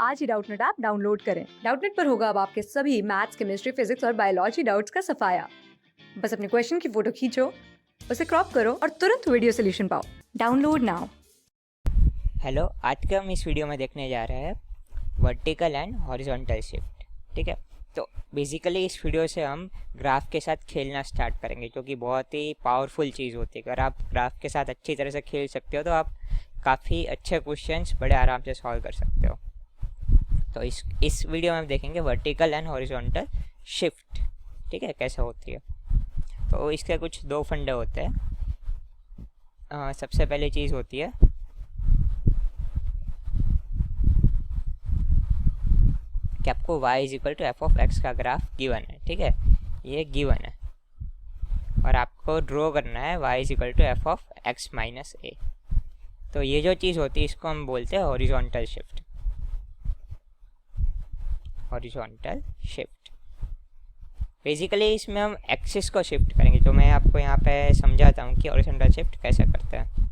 आज ही Doubtnut app download करें। Doubtnut पर होगा अब आपके सभी मैथ्स, केमिस्ट्री, फिजिक्स और बायोलॉजी डाउट्स का सफाया। बस अपने क्वेश्चन की फोटो खींचो, उसे क्रॉप करो और तुरंत वीडियो सोल्यूशन पाओ। Download now. हेलो, आज का हम इस वीडियो में देखने जा रहे हैं वर्टिकल एंड हॉरिजॉन्टल शिफ्ट। ठीक है, तो बेसिकली इस वीडियो से हम ग्राफ के साथ खेलना स्टार्ट करेंगे, जो कि बहुत ही पावरफुल चीज़ होती है। अगर आप ग्राफ के साथ अच्छी तरह से खेल सकते हो तो आप काफ़ी अच्छे क्वेश्चंस बड़े आराम से सॉल्व कर सकते हो। तो इस वीडियो में हम देखेंगे वर्टिकल एंड हॉरिजॉन्टल शिफ्ट। ठीक है, कैसे होती है। तो इसके कुछ दो फंडे होते हैं। सबसे पहली चीज़ होती है कि आपको y is equal to f of x का ग्राफ गिवन है। ठीक है, ये गिवन है और आपको ड्रॉ करना है y is equal to f of x minus a. तो ये जो चीज़ होती है इसको हम बोलते हैं horizontal shift. Horizontal shift basically इसमें हम एक्सिस को शिफ्ट करेंगे। तो मैं आपको यहाँ पे समझाता हूँ कि हॉरिजॉन्टल शिफ्ट कैसे करते हैं।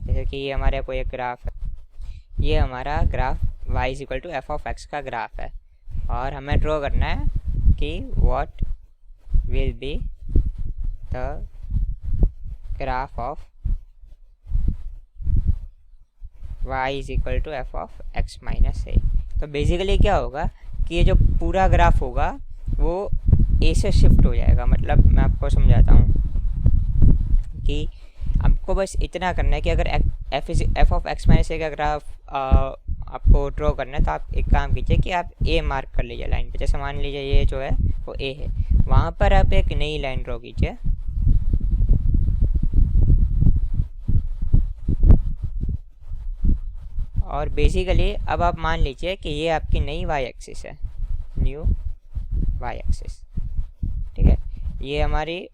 जैसे कि ये हमारे कोई एक ग्राफ है, ये हमारा graph y is equal to f of x का ग्राफ है और हमें ड्रॉ करना है कि what will be the graph of y is equal to f of x minus a. तो बेसिकली क्या होगा कि ये जो पूरा ग्राफ होगा वो ए से शिफ्ट हो जाएगा। मतलब मैं आपको समझाता हूँ कि आपको बस इतना करना है कि अगर f of x minus a का ग्राफ आपको ड्रॉ करना है तो आप एक काम कीजिए कि आप ए मार्क कर लीजिए लाइन पे। जैसे मान लीजिए ये जो है वो ए है, वहाँ पर आप एक नई लाइन ड्रॉ कीजिए। और बेसिकली अब आप मान लीजिए कि ये आपकी नई वाई एक्सिस है, न्यू वाई एक्सिस। ठीक है, ये हमारी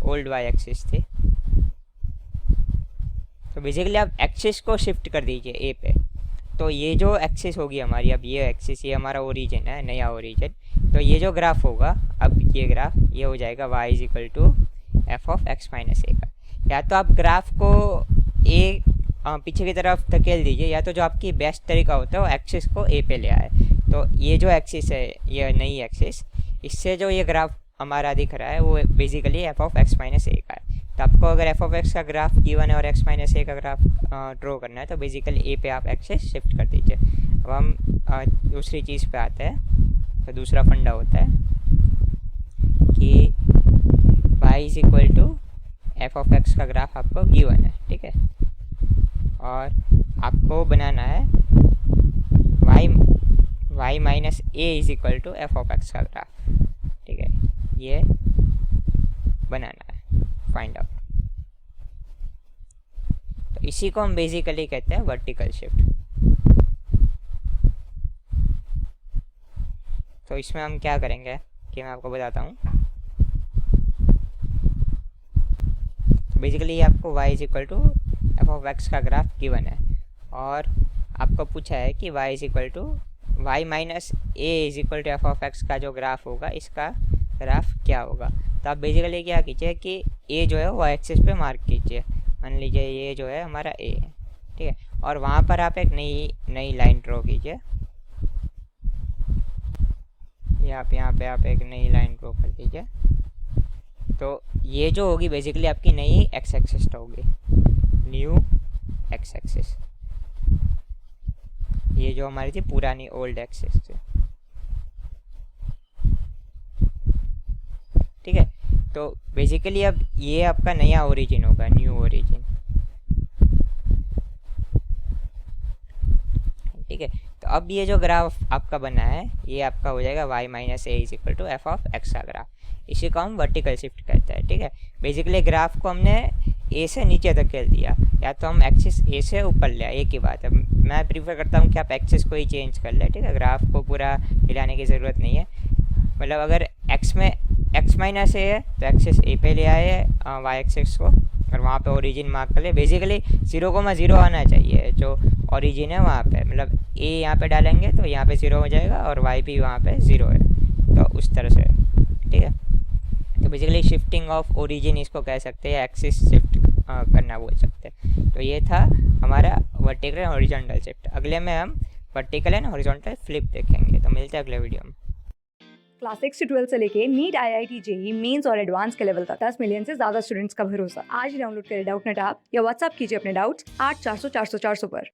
ओल्ड वाई एक्सिस थी। तो बेसिकली आप एक्सिस को शिफ्ट कर दीजिए ए पे। तो ये जो एक्सिस होगी हमारी, अब ये एक्सिस, ये हमारा ओरिजिन है, नया ओरिजिन। तो ये जो ग्राफ होगा, अब ये ग्राफ ये हो जाएगा y is equal to f of x minus a का। या तो आप ग्राफ को ए पीछे की तरफ धकेल दीजिए, या तो जो आपकी बेस्ट तरीका होता है वो एक्सिस को ए पे ले आए। तो ये जो एक्सिस है, ये नई एक्सिस, इससे जो ये ग्राफ हमारा दिख रहा है वो basically f of x minus a का है। तो आपको अगर एफ ऑफ एक्स का ग्राफ गिवन है और एक्स माइनस ए का ग्राफ ड्रॉ करना है तो बेसिकली ए पे आप एक्सिस शिफ्ट कर दीजिए। अब हम दूसरी चीज़ पे आते हैं। तो दूसरा फंडा होता है कि y is equal to f of x का ग्राफ आपको गिवन है। ठीक है, और आपको बनाना है y minus a is equal to f of x का ग्राफ। ठीक है, ये बनाना है, फाइंड आउट। तो इसी को हम बेसिकली कहते हैं वर्टिकल शिफ्ट। तो इसमें हम क्या करेंगे कि मैं आपको बताता हूँ। तो बेसिकली आपको y is equal to f of x का ग्राफ गिवन है और आपको पूछा है कि y is equal to y minus a is equal to f of x का जो ग्राफ होगा, इसका ग्राफ क्या होगा। तो आप बेसिकली क्या कीजिए कि ए जो है वो एक्सिस पे मार्क कीजिए। मान लीजिए ये जो है हमारा ए है। ठीक है, और वहाँ पर आप एक नई लाइन ड्रॉ कीजिए। यहाँ पे आप एक नई लाइन ड्रॉ कर दीजिए। तो ये जो होगी बेसिकली आपकी नई एक्स एक्सिस होगी, न्यू एक्स एक्सिस। ये जो हमारी थी पुरानी ओल्ड एक्सिस थी। ठीक है, तो बेसिकली अब ये आपका नया ओरिजिन होगा, न्यू ओरिजिन। ठीक है, तो अब ये जो ग्राफ आपका बना है ये आपका हो जाएगा y minus a is equal to f of x का ग्राफ। इसी को हम वर्टिकल शिफ्ट कहते हैं। ठीक है, बेसिकली ग्राफ को हमने ए से नीचे धकेल दिया, या तो हम एक्सिस ए से ऊपर ले आए, एक ही बात है। मैं प्रीफर करता हूँ कि आप एक्सिस को ही चेंज कर ले। ठीक है, ग्राफ को पूरा हिलाने की ज़रूरत नहीं है। मतलब अगर एक्स में एक्स माइनस ए है तो एक्सिस ए पे ले आए वाई एक्सिस को और वहाँ पे ओरिजिन मार्क कर ले। बेसिकली 0,0 आना चाहिए जो ओरिजिन है वहाँ पे। मतलब ए यहाँ पे डालेंगे तो यहाँ पे 0 हो जाएगा और वाई भी वहाँ पे 0 है, तो उस तरह से। ठीक है, तो बेसिकली शिफ्टिंग ऑफ ओरिजिन इसको कह सकते हैं, एक्सिस शिफ्ट करना बोल सकते हैं। तो ये था हमारा वर्टिकल एंड हॉरिजॉन्टल शिफ्ट। अगले में हम वर्टिकल एंड हॉरिजॉन्टल फ्लिप देखेंगे। तो मिलते हैं अगले वीडियो में। क्लास 6 से 12 से लेके नीट, IIT, जेई मेंस और एडवांस के लेवल तक 10 मिलियन से ज्यादा स्टूडेंट्स का भरोसा। आज ही डाउनलोड करें डाउटनेट ऐप या व्हाट्सएप कीजिए अपने डाउट्स 8400 400 400 पर।